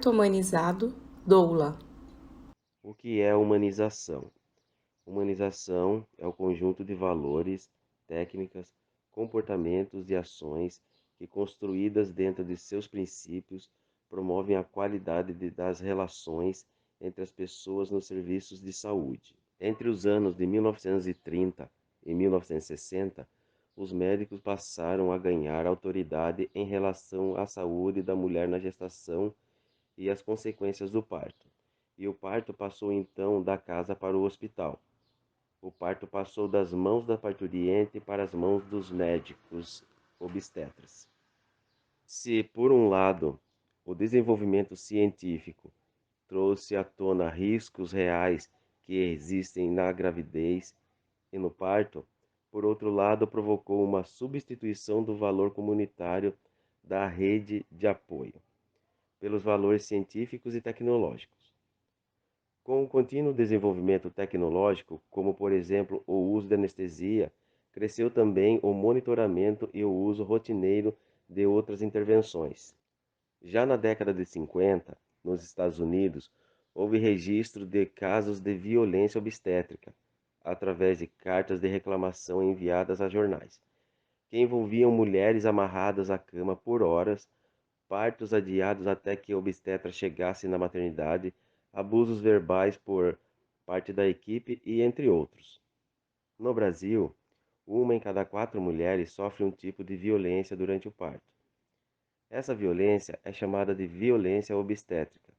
parto humanizado, doula. O que é humanização? Humanização é o conjunto de valores, técnicas, comportamentos e ações que, construídas dentro de seus princípios, promovem a qualidade das relações entre as pessoas nos serviços de saúde. Entre os anos de 1930 e 1960, os médicos passaram a ganhar autoridade em relação à saúde da mulher na gestação e as consequências do parto. E o parto passou então da casa para o hospital. O parto passou das mãos da parturiente para as mãos dos médicos obstetras. Se, por um lado, o desenvolvimento científico trouxe à tona riscos reais que existem na gravidez e no parto, por outro lado, provocou uma substituição do valor comunitário da rede de apoio pelos valores científicos e tecnológicos. Com o contínuo desenvolvimento tecnológico, como por exemplo o uso de anestesia, cresceu também o monitoramento e o uso rotineiro de outras intervenções. Já na década de 50, nos Estados Unidos, houve registro de casos de violência obstétrica, através de cartas de reclamação enviadas a jornais, que envolviam mulheres amarradas à cama por horas, partos adiados até que a obstetra chegasse na maternidade, abusos verbais por parte da equipe e entre outros. No Brasil, uma em cada 4 mulheres sofre um tipo de violência durante o parto. Essa violência é chamada de violência obstétrica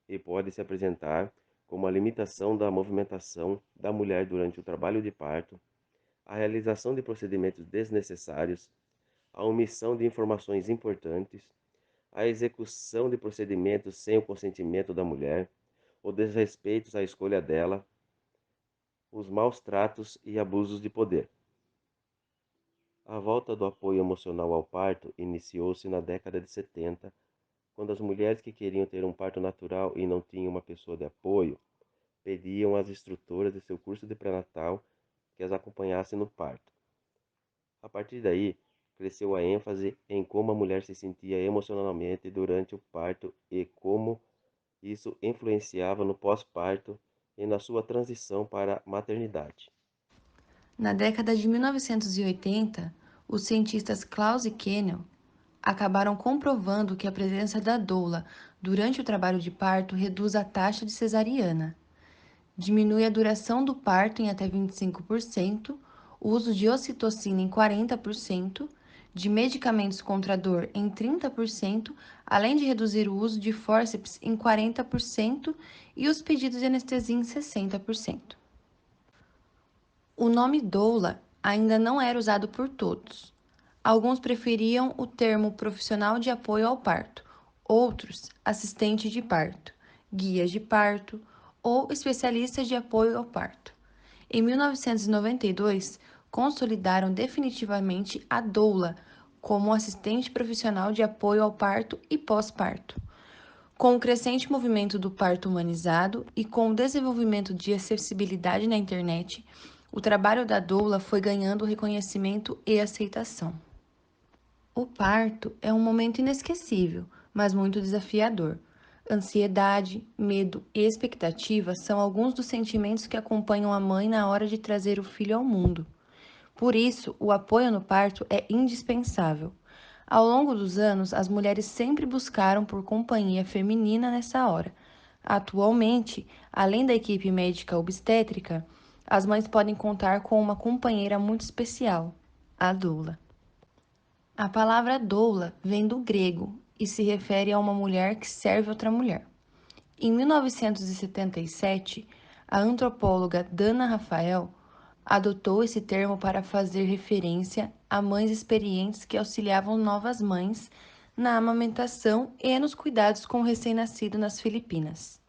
e pode se apresentar como a limitação da movimentação da mulher durante o trabalho de parto, a realização de procedimentos desnecessários, a omissão de informações importantes, a execução de procedimentos sem o consentimento da mulher, o desrespeito à escolha dela, os maus tratos e abusos de poder. A volta do apoio emocional ao parto iniciou-se na década de 70, quando as mulheres que queriam ter um parto natural e não tinham uma pessoa de apoio, pediam às instrutoras de seu curso de pré-natal que as acompanhassem no parto. A partir daí, cresceu a ênfase em como a mulher se sentia emocionalmente durante o parto e como isso influenciava no pós-parto e na sua transição para a maternidade. Na década de 1980, os cientistas Klaus e Kennel acabaram comprovando que a presença da doula durante o trabalho de parto reduz a taxa de cesariana, diminui a duração do parto em até 25%, o uso de ocitocina em 40%, de medicamentos contra a dor em 30%, além de reduzir o uso de fórceps em 40% e os pedidos de anestesia em 60%. O nome doula ainda não era usado por todos. Alguns preferiam o termo profissional de apoio ao parto, outros assistente de parto, guia de parto ou especialista de apoio ao parto. Em 1992, consolidaram definitivamente a doula como assistente profissional de apoio ao parto e pós-parto. Com o crescente movimento do parto humanizado e com o desenvolvimento de acessibilidade na internet, o trabalho da doula foi ganhando reconhecimento e aceitação. O parto é um momento inesquecível, mas muito desafiador. Ansiedade, medo e expectativa são alguns dos sentimentos que acompanham a mãe na hora de trazer o filho ao mundo. Por isso, o apoio no parto é indispensável. Ao longo dos anos, as mulheres sempre buscaram por companhia feminina nessa hora. Atualmente, além da equipe médica obstétrica, as mães podem contar com uma companheira muito especial, a doula. A palavra doula vem do grego e se refere a uma mulher que serve outra mulher. Em 1977, a antropóloga Dana Rafael adotou esse termo para fazer referência a mães experientes que auxiliavam novas mães na amamentação e nos cuidados com o recém-nascido nas Filipinas.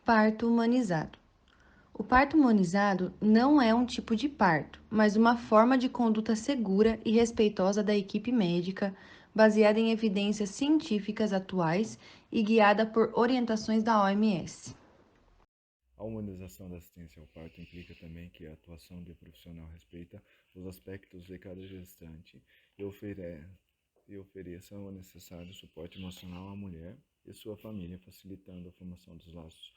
Parto humanizado. O parto humanizado não é um tipo de parto, mas uma forma de conduta segura e respeitosa da equipe médica, baseada em evidências científicas atuais e guiada por orientações da OMS. A humanização da assistência ao parto implica também que a atuação do profissional respeita os aspectos de cada gestante e oferece e ofereça o necessário suporte emocional à mulher e sua família, facilitando a formação dos laços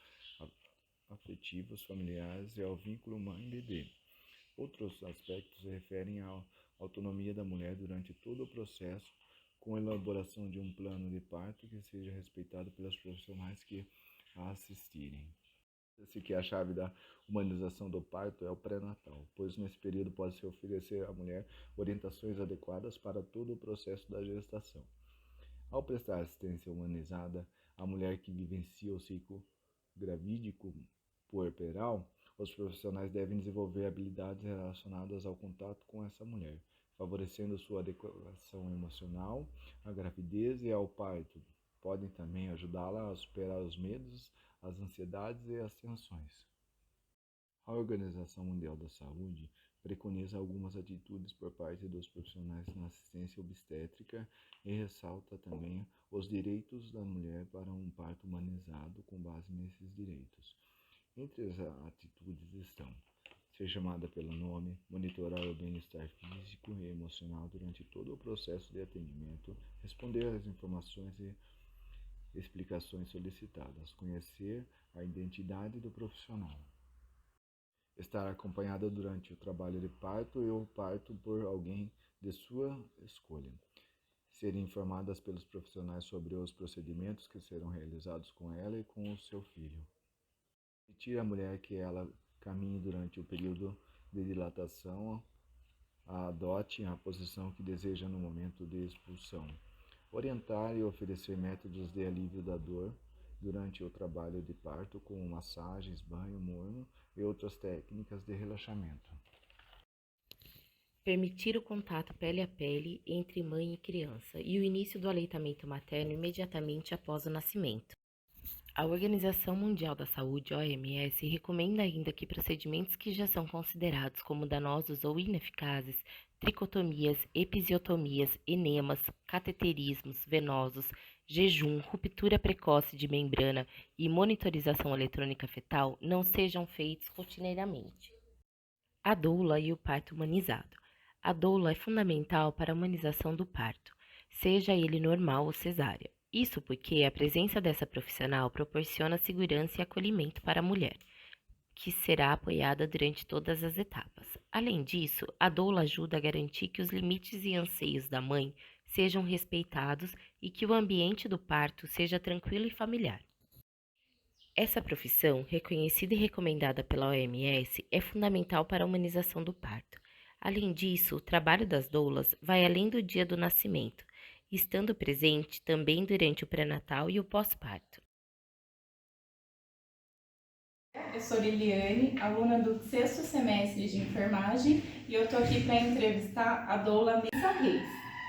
afetivos, familiares e ao vínculo mãe-bebê. Outros aspectos se referem à autonomia da mulher durante todo o processo, com a elaboração de um plano de parto que seja respeitado pelos profissionais que a assistirem. Esse que a chave da humanização do parto é o pré-natal, pois nesse período pode-se oferecer à mulher orientações adequadas para todo o processo da gestação. Ao prestar assistência humanizada à mulher que vivencia o ciclo gravídico puerperal, os profissionais devem desenvolver habilidades relacionadas ao contato com essa mulher, favorecendo sua adequação emocional à gravidez e ao parto. Podem também ajudá-la a superar os medos, as ansiedades e as tensões. A Organização Mundial da Saúde preconiza algumas atitudes por parte dos profissionais na assistência obstétrica e ressalta também os direitos da mulher para um parto humanizado com base nesses direitos. Entre as atitudes estão ser chamada pelo nome, monitorar o bem-estar físico e emocional durante todo o processo de atendimento, responder às informações e explicações solicitadas, conhecer a identidade do profissional, estar acompanhada durante o trabalho de parto e o parto por alguém de sua escolha, serem informadas pelos profissionais sobre os procedimentos que serão realizados com ela e com o seu filho. Permitir à mulher que ela caminhe durante o período de dilatação, adote a posição que deseja no momento de expulsão. Orientar e oferecer métodos de alívio da dor durante o trabalho de parto, como massagens, banho morno e outras técnicas de relaxamento. Permitir o contato pele a pele entre mãe e criança e o início do aleitamento materno imediatamente após o nascimento. A Organização Mundial da Saúde, OMS, recomenda ainda que procedimentos que já são considerados como danosos ou ineficazes, tricotomias, episiotomias, enemas, cateterismos venosos, jejum, ruptura precoce de membrana e monitorização eletrônica fetal não sejam feitos rotineiramente. A doula e o parto humanizado. A doula é fundamental para a humanização do parto, seja ele normal ou cesárea. Isso porque a presença dessa profissional proporciona segurança e acolhimento para a mulher, que será apoiada durante todas as etapas. Além disso, a doula ajuda a garantir que os limites e anseios da mãe sejam respeitados e que o ambiente do parto seja tranquilo e familiar. Essa profissão, reconhecida e recomendada pela OMS, é fundamental para a humanização do parto. Além disso, o trabalho das doulas vai além do dia do nascimento, estando presente também durante o pré-natal e o pós-parto. Eu sou Liliane, aluna do 6º semestre de enfermagem, e eu estou aqui para entrevistar a doula Melissa Reis.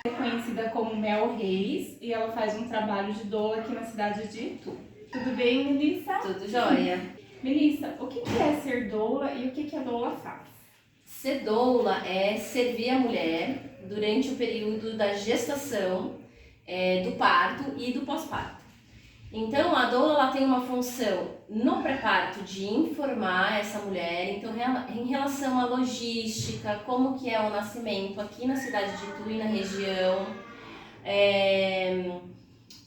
É conhecida como Mel Reis e ela faz um trabalho de doula aqui na cidade de Itu. Tudo bem, Melissa? Tudo jóia. Melissa, o que é ser doula e o que a doula faz? Ser doula é servir a mulher durante o período da gestação, do parto e do pós-parto. Então, a doula ela tem uma função no pré-parto de informar essa mulher, então em relação à logística, como que é o nascimento aqui na cidade de Itu e na região.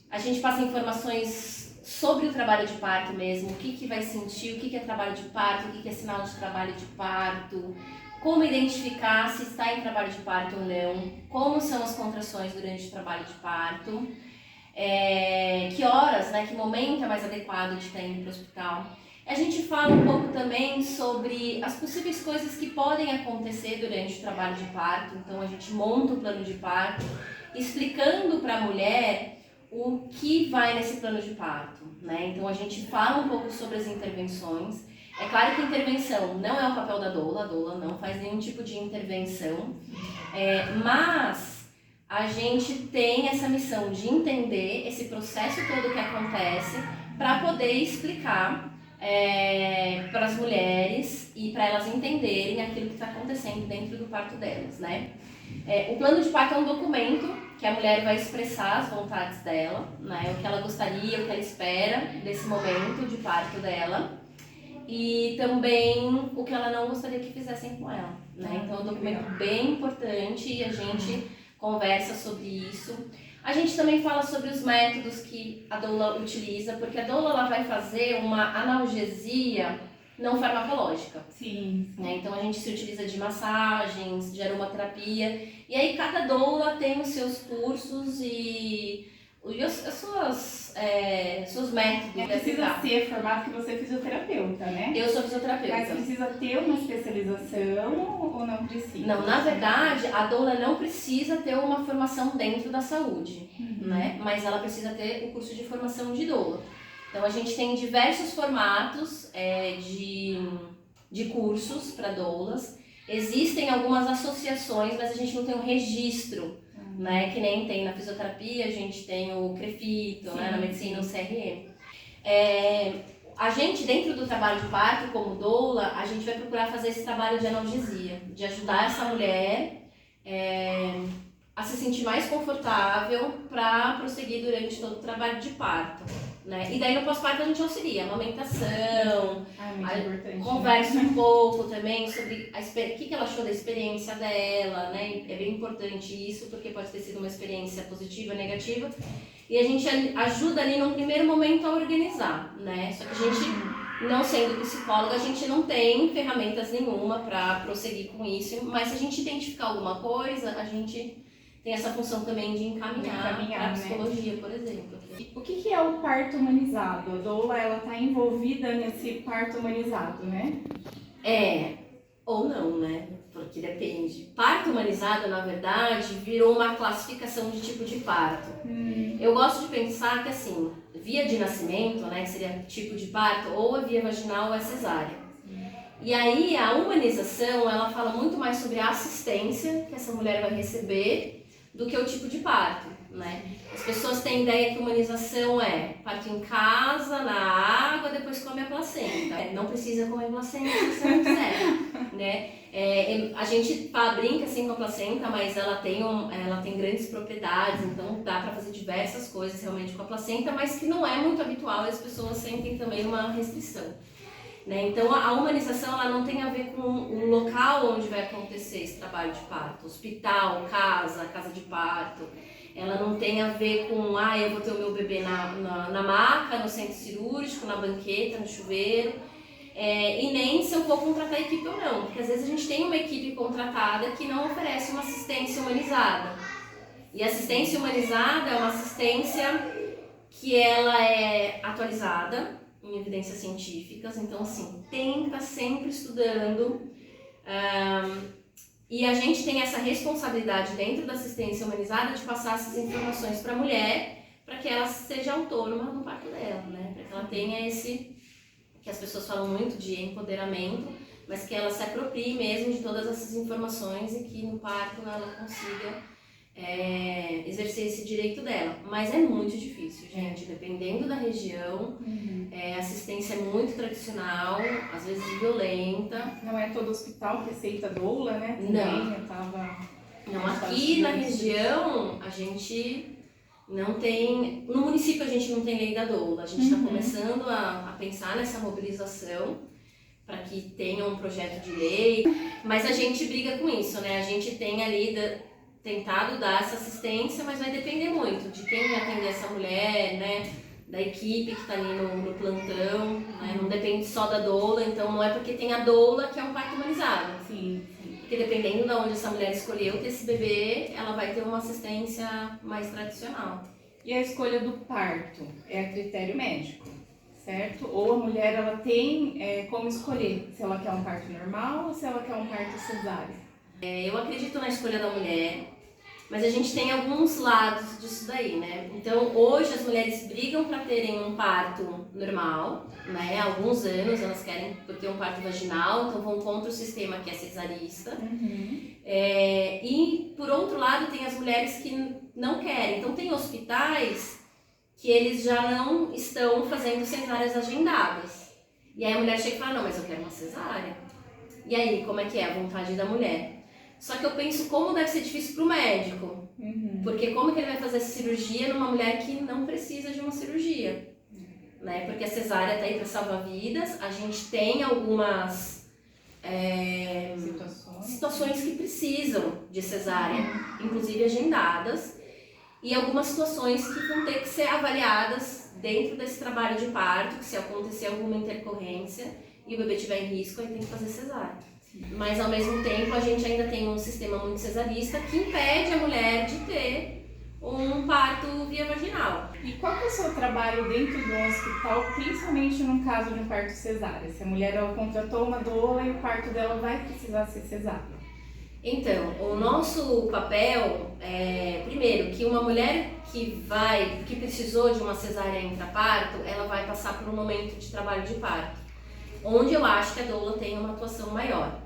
A gente passa informações sobre o trabalho de parto mesmo, o que vai sentir, o que é trabalho de parto, o que é sinal de trabalho de parto, como identificar se está em trabalho de parto ou não, como são as contrações durante o trabalho de parto, que horas, que momento é mais adequado de estar indo para o hospital. A gente fala um pouco também sobre as possíveis coisas que podem acontecer durante o trabalho de parto, então a gente monta o plano de parto, explicando para a mulher o que vai nesse plano de parto, Então a gente fala um pouco sobre as intervenções. É claro que intervenção não é o papel da doula, a doula não faz nenhum tipo de intervenção, mas a gente tem essa missão de entender esse processo todo que acontece para poder explicar para as mulheres e para elas entenderem aquilo que está acontecendo dentro do parto delas, O plano de parto é um documento que a mulher vai expressar as vontades dela, o que ela gostaria, o que ela espera desse momento de parto dela e também o que ela não gostaria que fizessem com ela, Então é um documento bem importante e a gente conversa sobre isso. A gente também fala sobre os métodos que a doula utiliza, porque a doula ela vai fazer uma analgesia não farmacológica. Sim. Né? Então a gente se utiliza de massagens, de aromaterapia, e aí cada doula tem os seus cursos e seus métodos. Precisa ser formado, que você é fisioterapeuta, né? Eu sou fisioterapeuta. Mas precisa ter uma especialização ou não precisa? Não, na verdade, a doula não precisa ter uma formação dentro da saúde, né? Mas ela precisa ter o curso de formação de doula. Então a gente tem diversos formatos de cursos para doulas. Existem algumas associações, mas a gente não tem um registro, né? Que nem tem na fisioterapia, a gente tem o CREFITO, né? Na medicina o CRM. A gente, dentro do trabalho de parto, como doula, a gente vai procurar fazer esse trabalho de analgesia, de ajudar essa mulher a se sentir mais confortável para prosseguir durante todo o trabalho de parto, né? E daí no pós-parto a gente auxilia, amamentação, conversa um pouco também sobre o que ela achou da experiência dela, né? É bem importante isso, porque pode ter sido uma experiência positiva, negativa, e a gente ajuda ali num primeiro momento a organizar, né? Só que a gente, não sendo psicóloga, a gente não tem ferramentas nenhuma para prosseguir com isso, mas se a gente identificar alguma coisa, a gente tem essa função também de encaminhar para a psicologia, né? Por exemplo. O que é o parto humanizado? A doula, ela está envolvida nesse parto humanizado, né? Ou não, né? Porque depende. Parto humanizado, na verdade, virou uma classificação de tipo de parto. Eu gosto de pensar que, assim, via de nascimento, né, que seria tipo de parto, ou a via vaginal ou a cesárea. E aí, a humanização, ela fala muito mais sobre a assistência que essa mulher vai receber do que o tipo de parto, né? As pessoas têm ideia que humanização é parto em casa, na água, depois come a placenta. Não precisa comer placenta se você não quiser, né? A gente brinca assim com a placenta, mas ela tem grandes propriedades, então dá para fazer diversas coisas realmente com a placenta, mas que não é muito habitual e as pessoas sentem também uma restrição. Né? Então a humanização ela não tem a ver com o local onde vai acontecer esse trabalho de parto, hospital, casa de parto. Ela não tem a ver com, eu vou ter o meu bebê na maca, no centro cirúrgico, na banqueta, no chuveiro, e nem se eu vou contratar a equipe ou não, porque às vezes a gente tem uma equipe contratada que não oferece uma assistência humanizada. E a assistência humanizada é uma assistência que ela é atualizada em evidências científicas, então assim, tem que estar sempre estudando, e a gente tem essa responsabilidade dentro da assistência humanizada de passar essas informações para a mulher, para que ela seja autônoma no parto dela, né? Para que ela tenha esse, que as pessoas falam muito de empoderamento, mas que ela se aproprie mesmo de todas essas informações e que no parto ela consiga exercer esse direito dela. Mas é muito difícil, gente, dependendo da região, a assistência é muito tradicional, às vezes violenta. Não é todo hospital que aceita doula, né? Também, Não, aqui na região a gente não tem, no município a gente não tem lei da doula, a gente está começando a pensar nessa mobilização para que tenha um projeto de lei, mas a gente briga com isso, né? A gente tem ali tentado dar essa assistência, mas vai depender muito de quem vai atender essa mulher, né? Da equipe que está ali no plantão, né? Não depende só da doula, então não é porque tem a doula que é um parto humanizado. Sim. Porque dependendo de onde essa mulher escolheu ter esse bebê, ela vai ter uma assistência mais tradicional. E a escolha do parto é a critério médico, certo? Ou a mulher ela tem como escolher se ela quer um parto normal ou se ela quer um parto cesárea? Eu acredito na escolha da mulher, mas a gente tem alguns lados disso daí, né? Então, hoje as mulheres brigam para terem um parto normal, né? Há alguns anos elas querem ter um parto vaginal, então vão contra o sistema que é cesarista. E, por outro lado, tem as mulheres que não querem. Então, tem hospitais que eles já não estão fazendo cesáreas agendadas. E aí a mulher chega e fala, não, mas eu quero uma cesárea. E aí, como é que é a vontade da mulher? Só que eu penso como deve ser difícil para o médico, porque como que ele vai fazer essa cirurgia numa mulher que não precisa de uma cirurgia, né? Porque a cesárea está aí para salvar vidas, a gente tem algumas situações que precisam de cesárea, inclusive agendadas, e algumas situações que vão ter que ser avaliadas dentro desse trabalho de parto, que se acontecer alguma intercorrência e o bebê estiver em risco, aí tem que fazer cesárea. Mas ao mesmo tempo a gente ainda tem um sistema muito cesarista que impede a mulher de ter um parto via vaginal. E qual que é o seu trabalho dentro do hospital, principalmente no caso de um parto cesárea? Se a mulher ela contratou uma doula e o parto dela vai precisar ser cesárea. Então, o nosso papel é, primeiro, que uma mulher que precisou de uma cesárea intraparto, ela vai passar por um momento de trabalho de parto, onde eu acho que a doula tem uma atuação maior.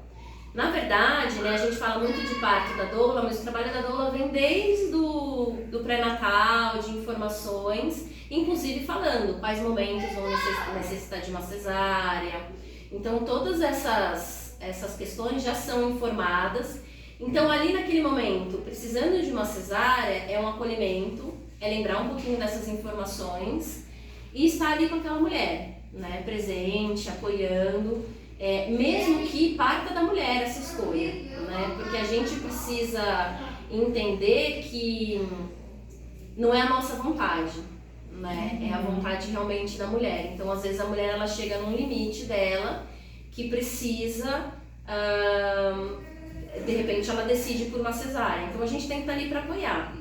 Na verdade, né, a gente fala muito de parto da doula, mas o trabalho da doula vem desde do pré-natal, de informações, inclusive falando quais momentos vão necessitar de uma cesárea. Então, todas essas questões já são informadas. Então, ali naquele momento, precisando de uma cesárea, é um acolhimento, é lembrar um pouquinho dessas informações e estar ali com aquela mulher, né, presente, apoiando, mesmo que parta da mulher essa escolha, né, porque a gente precisa entender que não é a nossa vontade, né, é a vontade realmente da mulher. Então, às vezes, a mulher ela chega num limite dela que precisa... de repente ela decide por uma cesárea, então a gente tem que estar ali para apoiar.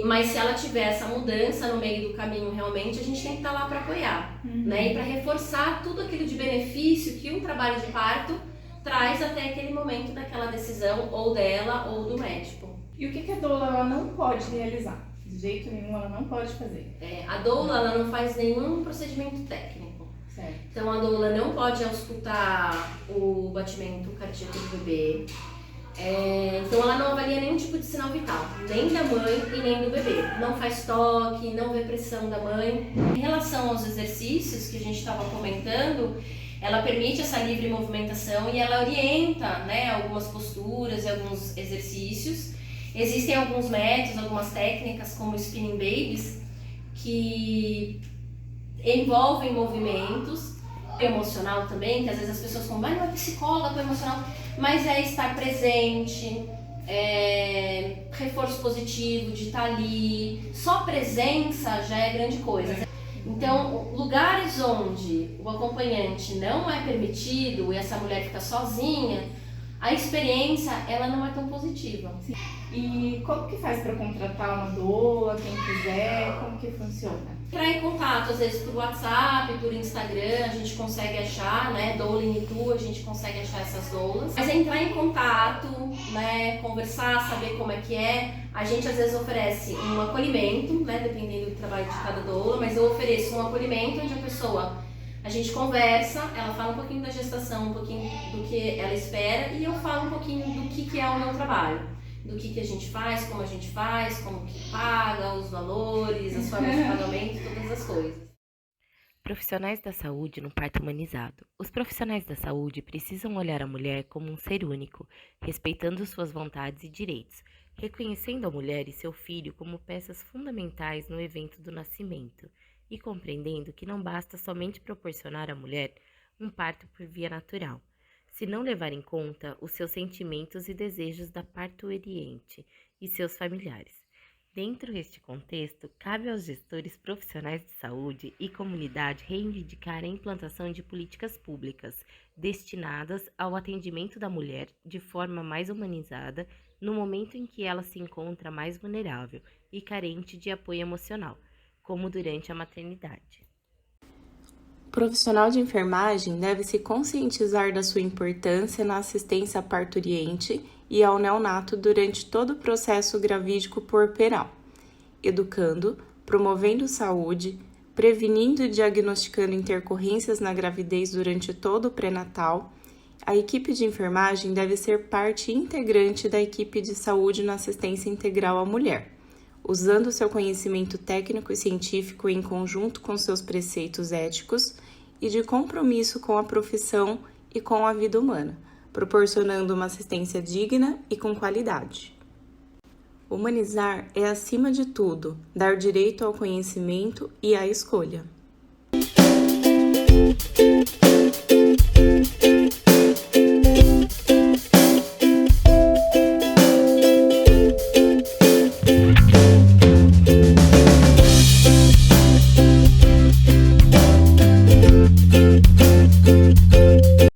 Mas se ela tiver essa mudança no meio do caminho realmente, a gente tem que estar lá para apoiar, né? E para reforçar tudo aquilo de benefício que um trabalho de parto traz até aquele momento daquela decisão ou dela ou do médico. E o que a doula ela não pode realizar? De jeito nenhum ela não pode fazer. A doula ela não faz nenhum procedimento técnico. Certo. Então a doula não pode auscultar o batimento cardíaco do bebê. Então ela não avalia nenhum tipo de sinal vital, nem da mãe e nem do bebê. Não faz toque, não vê pressão da mãe. Em relação aos exercícios que a gente estava comentando, ela permite essa livre movimentação e ela orienta, né, algumas posturas e alguns exercícios. Existem alguns métodos, algumas técnicas como o spinning babies que envolvem movimentos. Emocional também, que às vezes as pessoas falam, mas não é psicóloga, é emocional, mas é estar presente, reforço positivo de estar ali, só presença já é grande coisa. Então, lugares onde o acompanhante não é permitido e essa mulher fica sozinha, a experiência ela não é tão positiva. E como que faz para contratar uma doula, quem quiser, como que funciona? Entrar em contato, às vezes por WhatsApp, por Instagram, a gente consegue achar, né, doula in itu, a gente consegue achar essas doulas. Mas é entrar em contato, né, conversar, saber como é que é. A gente às vezes oferece um acolhimento, né, dependendo do trabalho de cada doula, mas eu ofereço um acolhimento onde a gente conversa, ela fala um pouquinho da gestação, um pouquinho do que ela espera e eu falo um pouquinho do que é o meu trabalho. Do que a gente faz, como que paga, os valores, as formas de pagamento, todas as coisas. Profissionais da saúde no parto humanizado. Os profissionais da saúde precisam olhar a mulher como um ser único, respeitando suas vontades e direitos, reconhecendo a mulher e seu filho como peças fundamentais no evento do nascimento e compreendendo que não basta somente proporcionar à mulher um parto por via natural, se não levar em conta os seus sentimentos e desejos da parturiente e seus familiares. Dentro deste contexto, cabe aos gestores profissionais de saúde e comunidade reivindicar a implantação de políticas públicas destinadas ao atendimento da mulher de forma mais humanizada no momento em que ela se encontra mais vulnerável e carente de apoio emocional, como durante a maternidade. O profissional de enfermagem deve se conscientizar da sua importância na assistência à parturiente e ao neonato durante todo o processo gravídico puerperal, educando, promovendo saúde, prevenindo e diagnosticando intercorrências na gravidez durante todo o pré-natal. A equipe de enfermagem deve ser parte integrante da equipe de saúde na assistência integral à mulher, usando seu conhecimento técnico e científico em conjunto com seus preceitos éticos e de compromisso com a profissão e com a vida humana, proporcionando uma assistência digna e com qualidade. Humanizar é, acima de tudo, dar direito ao conhecimento e à escolha.